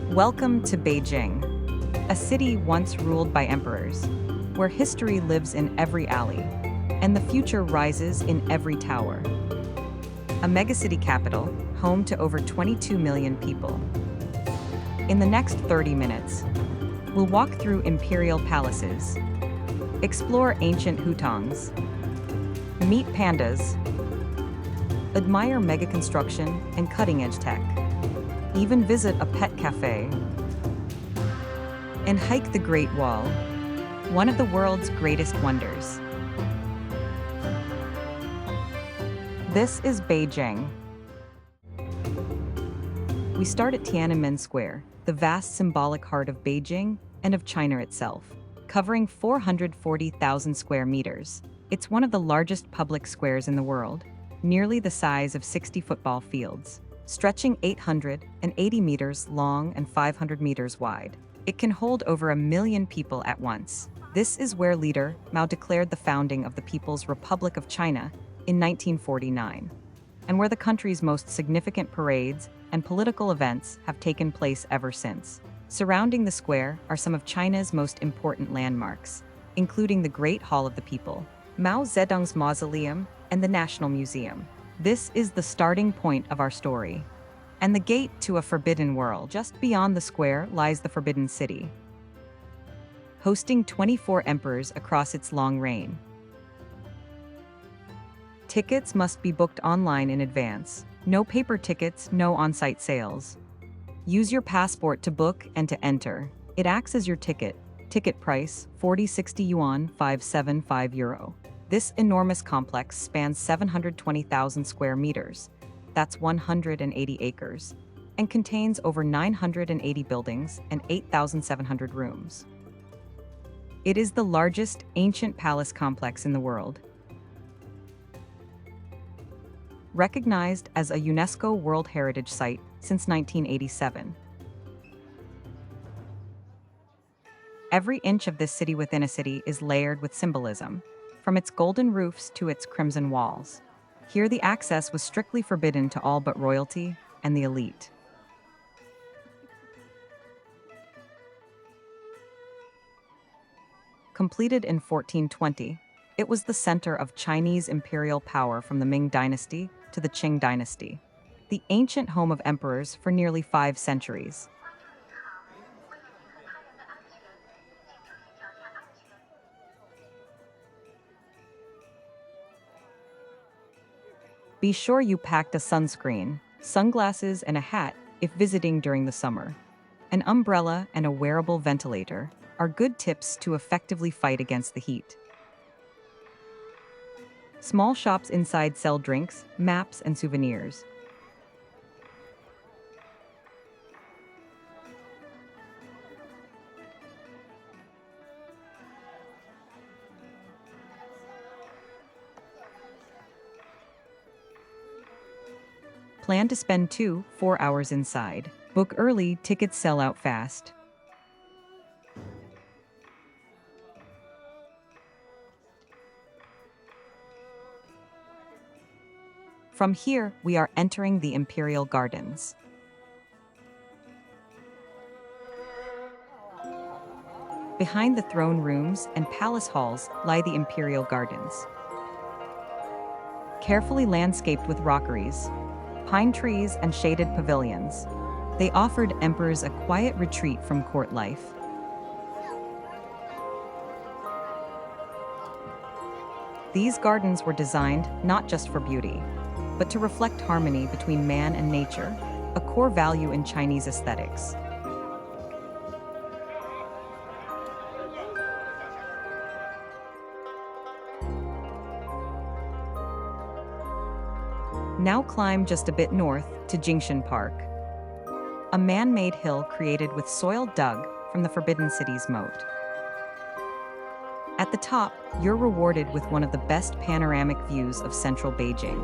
Welcome to Beijing, a city once ruled by emperors, where history lives in every alley, and the future rises in every tower. A megacity capital, home to over 22 million people. In the next 30 minutes, we'll walk through imperial palaces, explore ancient hutongs, meet pandas, admire mega construction and cutting-edge tech, even visit a pet cafe, and hike the Great Wall, one of the world's greatest wonders. This is Beijing. We start at Tiananmen Square, the vast symbolic heart of Beijing and of China itself, covering 440,000 square meters. It's one of the largest public squares in the world, nearly the size of 60 football fields, stretching 880 meters long and 500 meters wide. It can hold over 1 million people at once. This is where leader Mao declared the founding of the People's Republic of China in 1949, and where the country's most significant parades and political events have taken place ever since. Surrounding the square are some of China's most important landmarks, including the Great Hall of the People, Mao Zedong's Mausoleum, and the National Museum. This is the starting point of our story, and the gate to a forbidden world. Just beyond the square lies the Forbidden City, hosting 24 emperors across its long reign. Tickets must be booked online in advance. No paper tickets, no on-site sales. Use your passport to book and to enter. It acts as your ticket. Ticket price, 40-60 yuan, 575 euro. This enormous complex spans 720,000 square meters. That's 180 acres, and contains over 980 buildings and 8,700 rooms. It is the largest ancient palace complex in the world. Recognized as a UNESCO World Heritage Site since 1987. Every inch of this city within a city is layered with symbolism, from its golden roofs to its crimson walls. Here the access was strictly forbidden to all but royalty and the elite. Completed in 1420, it was the center of Chinese imperial power from the Ming Dynasty to the Qing Dynasty, the ancient home of emperors for nearly 5 centuries. Be sure you packed a sunscreen, sunglasses, and a hat if visiting during the summer. An umbrella and a wearable ventilator are good tips to effectively fight against the heat. Small shops inside sell drinks, maps, and souvenirs. Plan to spend 2-4 hours inside. Book early, tickets sell out fast. From here, we are entering the Imperial Gardens. Behind the throne rooms and palace halls lie the Imperial Gardens. Carefully landscaped with rockeries, pine trees, and shaded pavilions, they offered emperors a quiet retreat from court life. These gardens were designed not just for beauty, but to reflect harmony between man and nature, a core value in Chinese aesthetics. Now climb just a bit north to Jingshan Park, a man-made hill created with soil dug from the Forbidden City's moat. At the top, you're rewarded with one of the best panoramic views of central Beijing.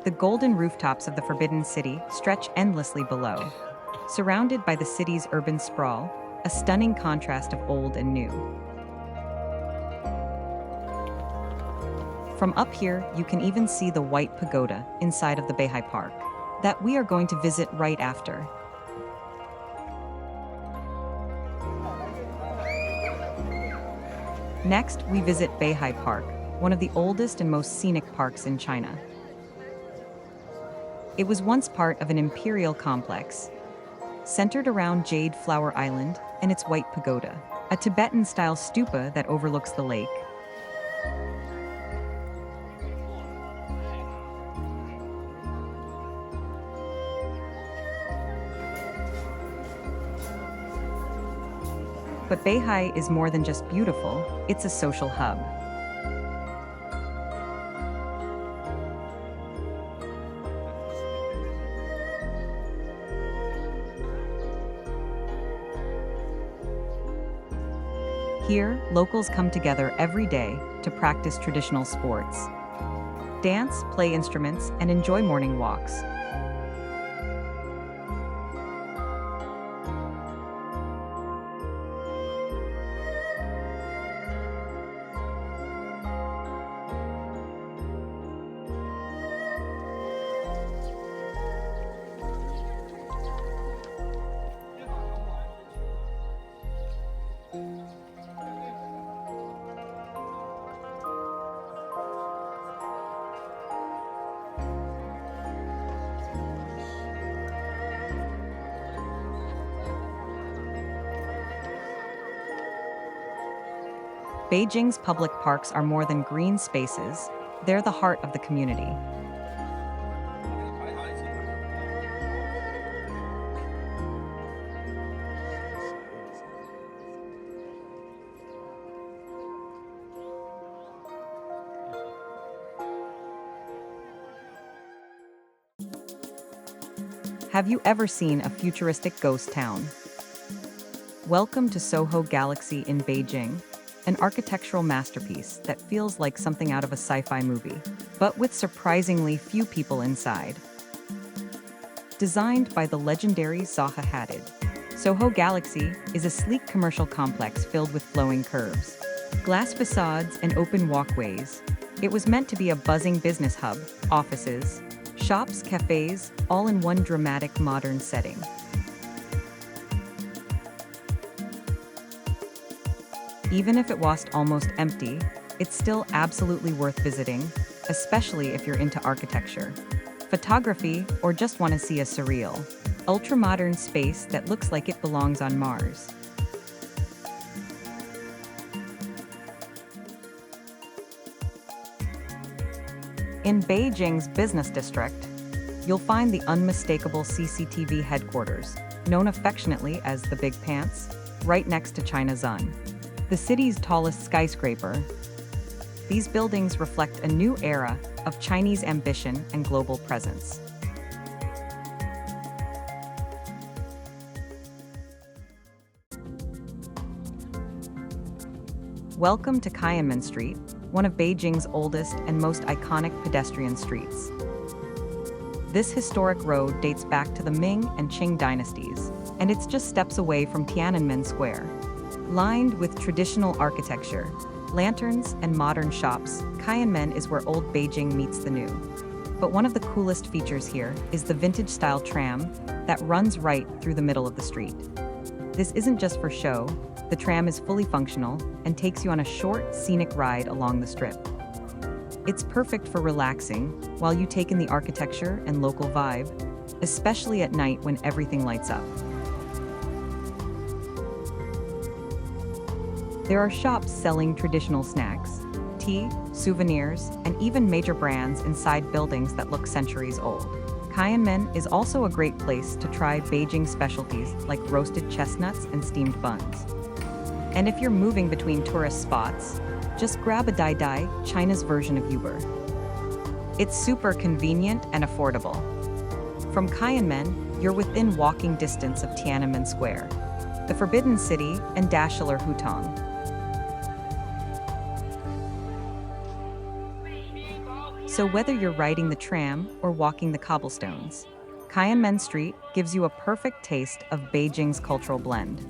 The golden rooftops of the Forbidden City stretch endlessly below, surrounded by the city's urban sprawl, a stunning contrast of old and new. From up here, you can even see the white pagoda inside of the Beihai Park that we are going to visit right after. Next, we visit Beihai Park, one of the oldest and most scenic parks in China. It was once part of an imperial complex, centered around Jade Flower Island and its white pagoda, a Tibetan-style stupa that overlooks the lake. But Beihai is more than just beautiful, it's a social hub. Here, locals come together every day to practice traditional sports, dance, play instruments, and enjoy morning walks. Beijing's public parks are more than green spaces, they're the heart of the community. Have you ever seen a futuristic ghost town? Welcome to Soho Galaxy in Beijing, an architectural masterpiece that feels like something out of a sci-fi movie, but with surprisingly few people inside. Designed by the legendary Zaha Hadid, Soho Galaxy is a sleek commercial complex filled with flowing curves, glass facades, and open walkways. It was meant to be a buzzing business hub, offices, shops, cafes, all in one dramatic modern setting. Even if it was almost empty, it's still absolutely worth visiting, especially if you're into architecture, photography, or just want to see a surreal, ultra-modern space that looks like it belongs on Mars. In Beijing's business district, you'll find the unmistakable CCTV headquarters, known affectionately as the Big Pants, right next to Chinazun, the city's tallest skyscraper. These buildings reflect a new era of Chinese ambition and global presence. Welcome to Qianmen Street, one of Beijing's oldest and most iconic pedestrian streets. This historic road dates back to the Ming and Qing dynasties, and it's just steps away from Tiananmen Square. Lined with traditional architecture, lanterns, and modern shops, Qianmen is where old Beijing meets the new. But one of the coolest features here is the vintage-style tram that runs right through the middle of the street. This isn't just for show, the tram is fully functional and takes you on a short, scenic ride along the strip. It's perfect for relaxing while you take in the architecture and local vibe, especially at night when everything lights up. There are shops selling traditional snacks, tea, souvenirs, and even major brands inside buildings that look centuries old. Qianmen is also a great place to try Beijing specialties like roasted chestnuts and steamed buns. And if you're moving between tourist spots, just grab a Dai, China's version of Uber. It's super convenient and affordable. From Qianmen, you're within walking distance of Tiananmen Square, the Forbidden City, and Dashiler Hutong. So whether you're riding the tram or walking the cobblestones, Qianmen Street gives you a perfect taste of Beijing's cultural blend.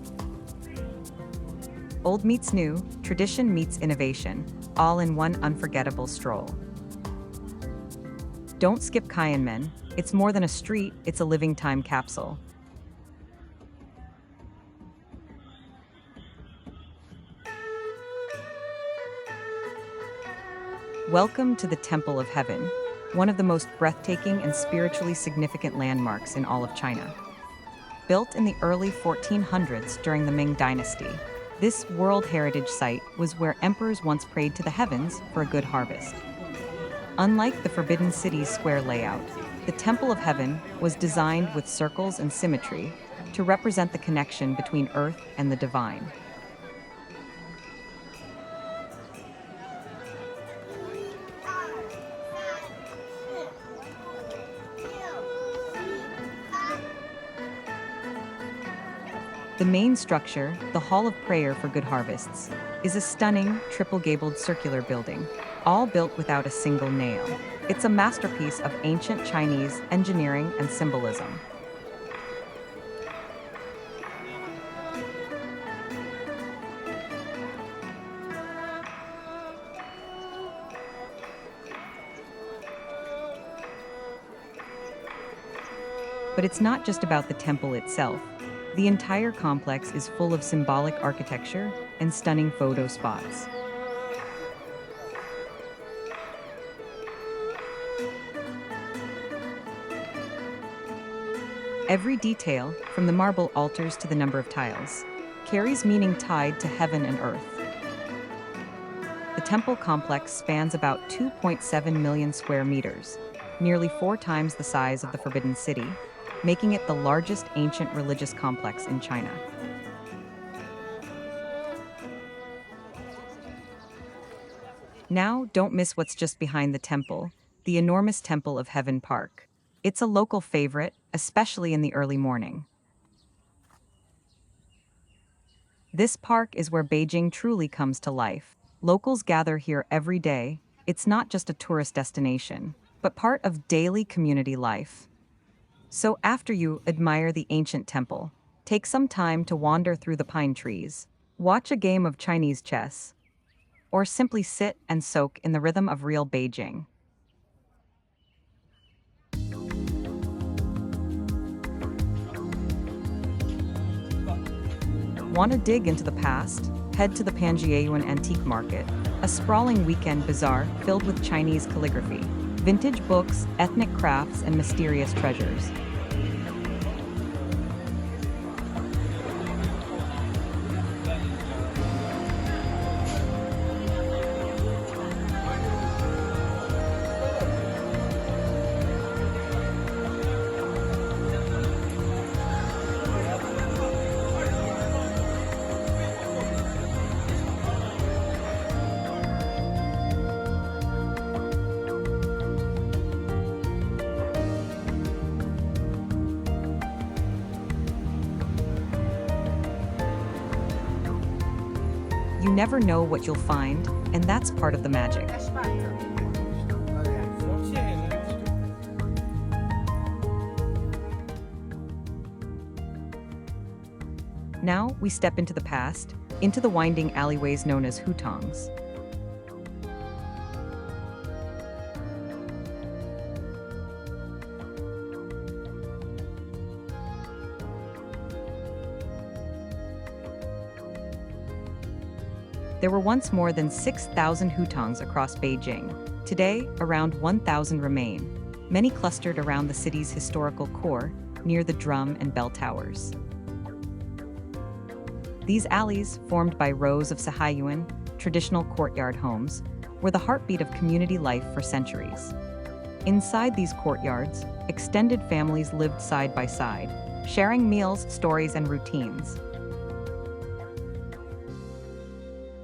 Old meets new, tradition meets innovation, all in one unforgettable stroll. Don't skip Qianmen. It's more than a street, it's a living time capsule. Welcome to the Temple of Heaven, one of the most breathtaking and spiritually significant landmarks in all of China. Built in the early 1400s during the Ming Dynasty, this World Heritage Site was where emperors once prayed to the heavens for a good harvest. Unlike the Forbidden City's square layout, the Temple of Heaven was designed with circles and symmetry to represent the connection between earth and the divine. The main structure, the Hall of Prayer for Good Harvests, is a stunning, triple-gabled circular building, all built without a single nail. It's a masterpiece of ancient Chinese engineering and symbolism. But it's not just about the temple itself. The entire complex is full of symbolic architecture and stunning photo spots. Every detail, from the marble altars to the number of tiles, carries meaning tied to heaven and earth. The temple complex spans about 2.7 million square meters, nearly 4 times the size of the Forbidden City, making it the largest ancient religious complex in China. Now, don't miss what's just behind the temple, the enormous Temple of Heaven Park. It's a local favorite, especially in the early morning. This park is where Beijing truly comes to life. Locals gather here every day. It's not just a tourist destination, but part of daily community life. So after you admire the ancient temple, take some time to wander through the pine trees, watch a game of Chinese chess, or simply sit and soak in the rhythm of real Beijing. Want to dig into the past? Head to the Panjiayuan Antique Market, a sprawling weekend bazaar filled with Chinese calligraphy, vintage books, ethnic crafts, and mysterious treasures. You never know what you'll find, and that's part of the magic. Now we step into the past, into the winding alleyways known as hutongs. There were once more than 6,000 hutongs across Beijing. Today, around 1,000 remain, many clustered around the city's historical core, near the drum and bell towers. These alleys, formed by rows of Panjiayuan, traditional courtyard homes, were the heartbeat of community life for centuries. Inside these courtyards, extended families lived side by side, sharing meals, stories, and routines.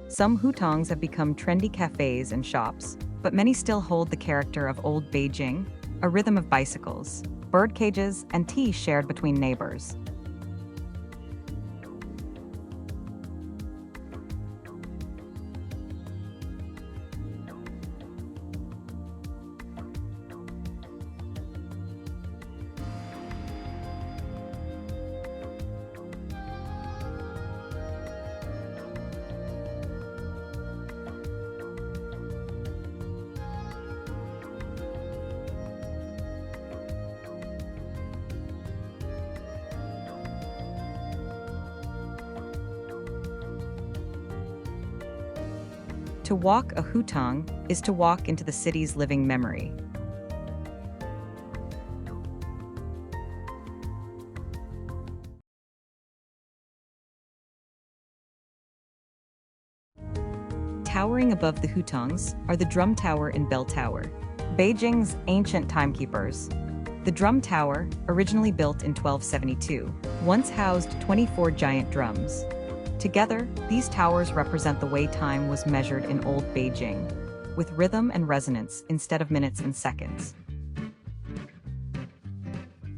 Some hutongs have become trendy cafes and shops, but many still hold the character of old Beijing, a rhythm of bicycles, bird cages, and tea shared between neighbors. To walk a hutong is to walk into the city's living memory. Towering above the hutongs are the Drum Tower and Bell Tower, Beijing's ancient timekeepers. The Drum Tower, originally built in 1272, once housed 24 giant drums. Together, these towers represent the way time was measured in old Beijing, with rhythm and resonance instead of minutes and seconds.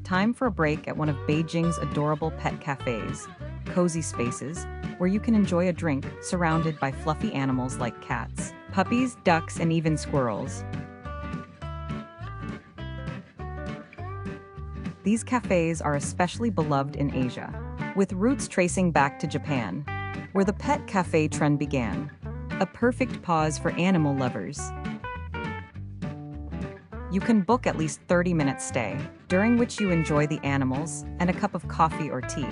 Time for a break at one of Beijing's adorable pet cafes, cozy spaces, where you can enjoy a drink surrounded by fluffy animals like cats, puppies, ducks, and even squirrels. These cafes are especially beloved in Asia, with roots tracing back to Japan, where the pet cafe trend began. A perfect pause for animal lovers. You can book at least 30-minute stay, during which you enjoy the animals and a cup of coffee or tea.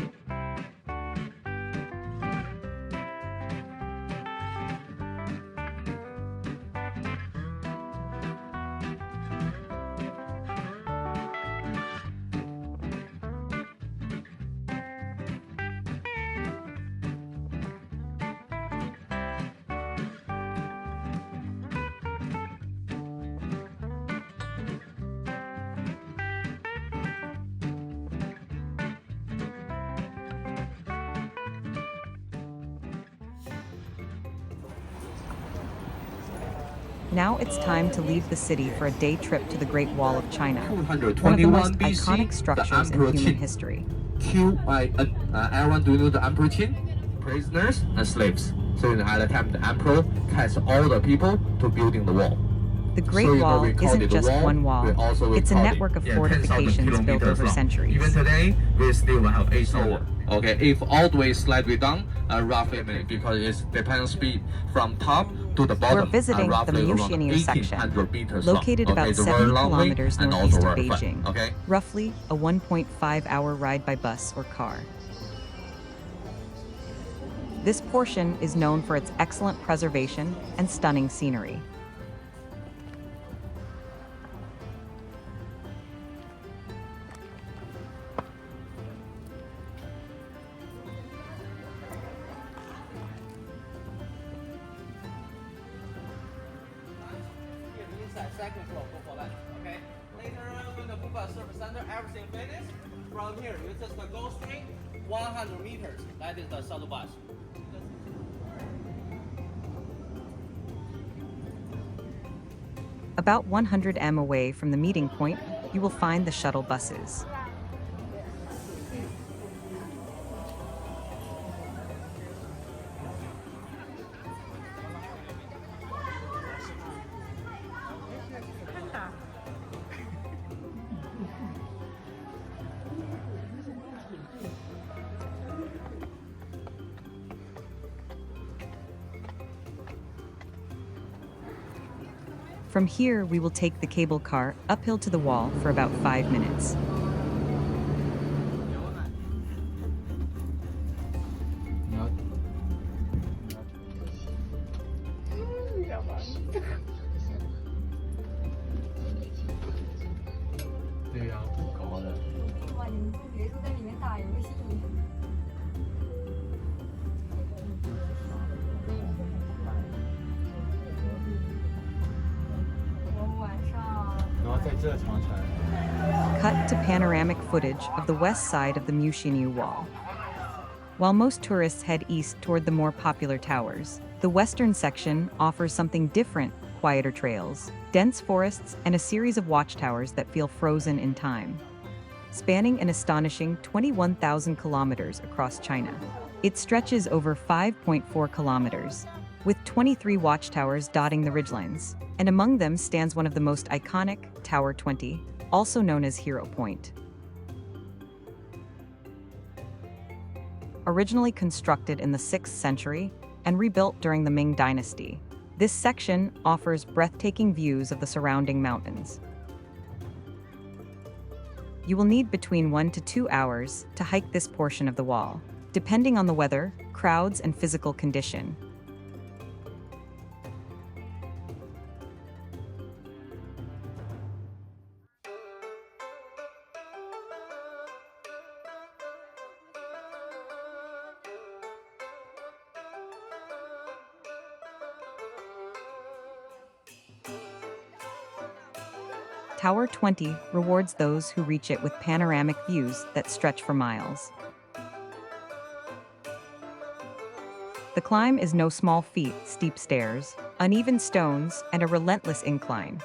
Now it's time to leave the city for a day trip to the Great Wall of China, one of the most iconic structures in human history. Everyone, do you know the Emperor Qin? Prisoners and slaves. So at the time, the emperor tasked all the people to building the wall. The Great Wall isn't just one wall, it's a network of fortifications built over centuries. Even today, we still have 8,000. Okay, if all the way slightly down, roughly a minute, because it depends on speed from top to the bottom. We're visiting the Mutianyu section, located about 70 kilometers northeast of Beijing, roughly a 1.5-hour ride by bus or car. This portion is known for its excellent preservation and stunning scenery. Second floor for that. Okay. Later when the Bupa service center, everything finished. From here, you just go straight 100 meters. That is the shuttle bus. About 100 m away from the meeting point, you will find the shuttle buses. From here, we will take the cable car uphill to the wall for about 5 minutes. Cut to panoramic footage of the west side of the Mutianyu Wall. While most tourists head east toward the more popular towers, the western section offers something different: quieter trails, dense forests, and a series of watchtowers that feel frozen in time. Spanning an astonishing 21,000 kilometers across China, it stretches over 5.4 kilometers, with 23 watchtowers dotting the ridgelines, and among them stands one of the most iconic, Tower 20, also known as Hero Point. Originally constructed in the 6th century and rebuilt during the Ming Dynasty, this section offers breathtaking views of the surrounding mountains. You will need between 1 to 2 hours to hike this portion of the wall, depending on the weather, crowds, and physical condition. Tower 20 rewards those who reach it with panoramic views that stretch for miles. The climb is no small feat: steep stairs, uneven stones, and a relentless incline.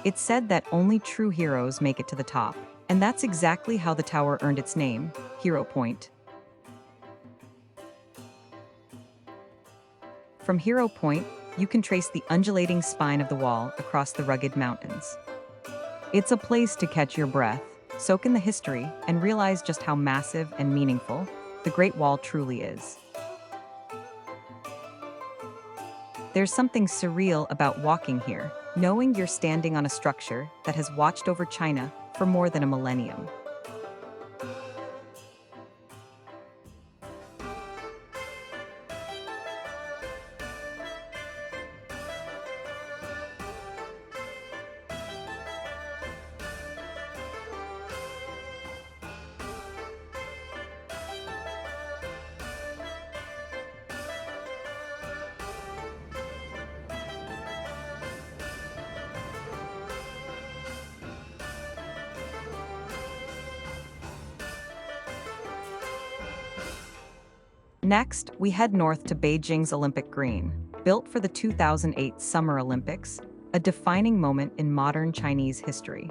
It's said that only true heroes make it to the top, and that's exactly how the tower earned its name, Hero Point. From Hero Point, you can trace the undulating spine of the wall across the rugged mountains. It's a place to catch your breath, soak in the history, and realize just how massive and meaningful the Great Wall truly is. There's something surreal about walking here, knowing you're standing on a structure that has watched over China for more than a millennium. Next, we head north to Beijing's Olympic Green. Built for the 2008 Summer Olympics, a defining moment in modern Chinese history.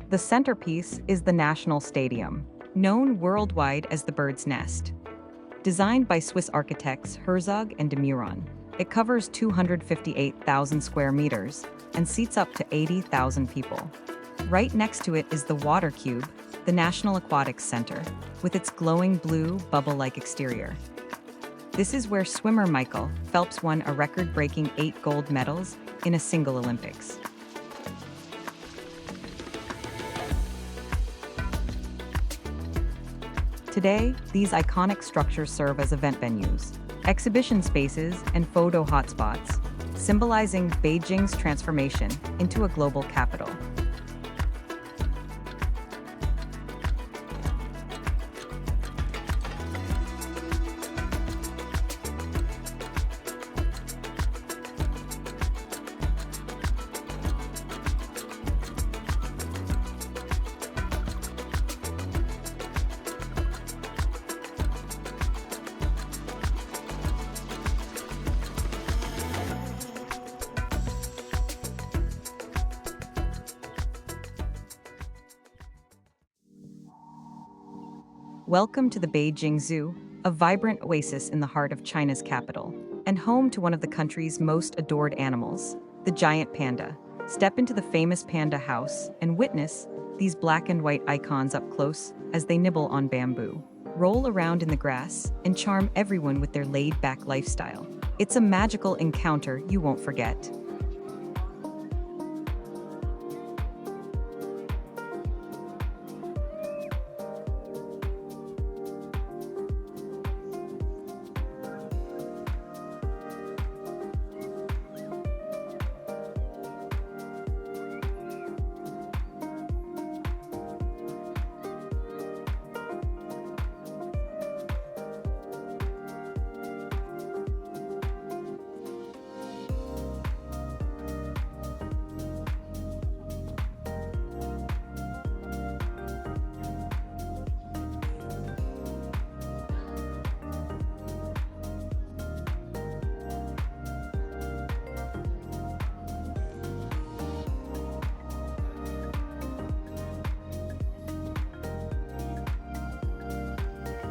The centerpiece is the National Stadium, known worldwide as the Bird's Nest. Designed by Swiss architects Herzog and de Meuron, it covers 258,000 square meters and seats up to 80,000 people. Right next to it is the Water Cube, the National Aquatics Center, with its glowing blue, bubble-like exterior. This is where swimmer Michael Phelps won a record-breaking 8 gold medals in a single Olympics. Today, these iconic structures serve as event venues, exhibition spaces, and photo hotspots, symbolizing Beijing's transformation into a global capital. Welcome to the Beijing Zoo, a vibrant oasis in the heart of China's capital, and home to one of the country's most adored animals, the giant panda. Step into the famous panda house and witness these black and white icons up close as they nibble on bamboo, roll around in the grass, and charm everyone with their laid-back lifestyle. It's a magical encounter you won't forget.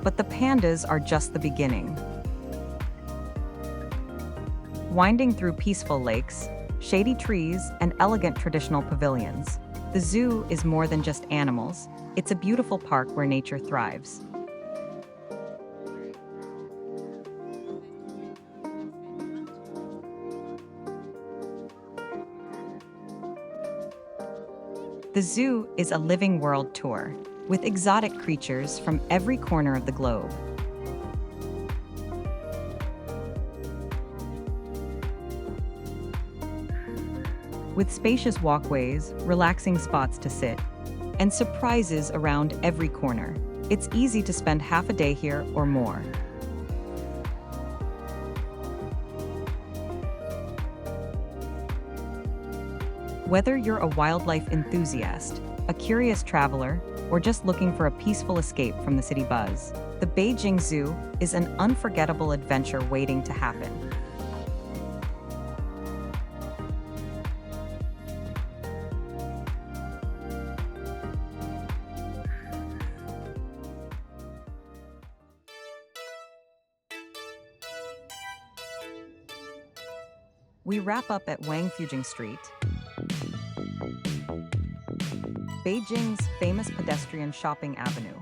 But the pandas are just the beginning. Winding through peaceful lakes, shady trees, and elegant traditional pavilions, the zoo is more than just animals. It's a beautiful park where nature thrives. The zoo is a living world tour, with exotic creatures from every corner of the globe. With spacious walkways, relaxing spots to sit, and surprises around every corner. It's easy to spend half a day here or more. Whether you're a wildlife enthusiast, a curious traveler, or just looking for a peaceful escape from the city buzz, the Beijing Zoo is an unforgettable adventure waiting to happen. We wrap up at Wangfujing Street, Beijing's famous pedestrian shopping avenue.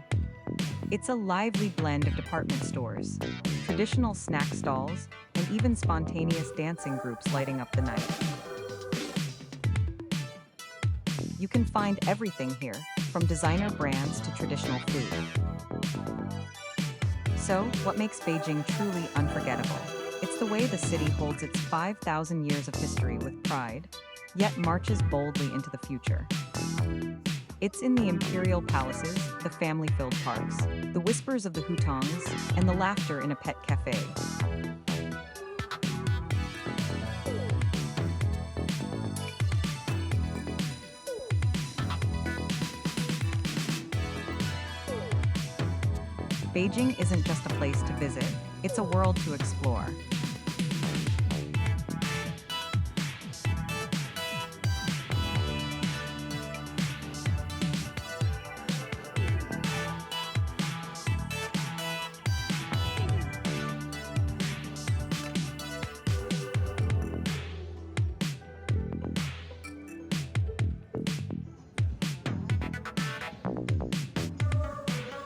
It's a lively blend of department stores, traditional snack stalls, and even spontaneous dancing groups lighting up the night. You can find everything here, from designer brands to traditional food. So, what makes Beijing truly unforgettable? It's the way the city holds its 5,000 years of history with pride, yet marches boldly into the future. It's in the imperial palaces, the family-filled parks, the whispers of the hutongs, and the laughter in a pet cafe. Beijing isn't just a place to visit, it's a world to explore.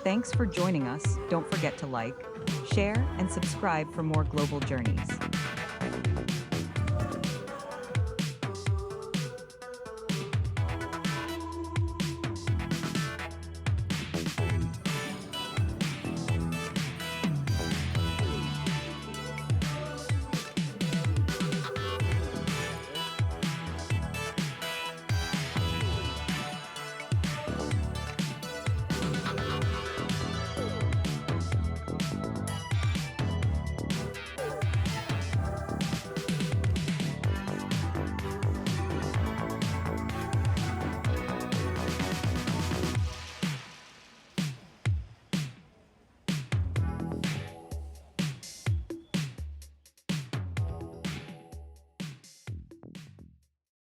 Thanks for joining us. Don't forget to like, share, and subscribe for more global journeys.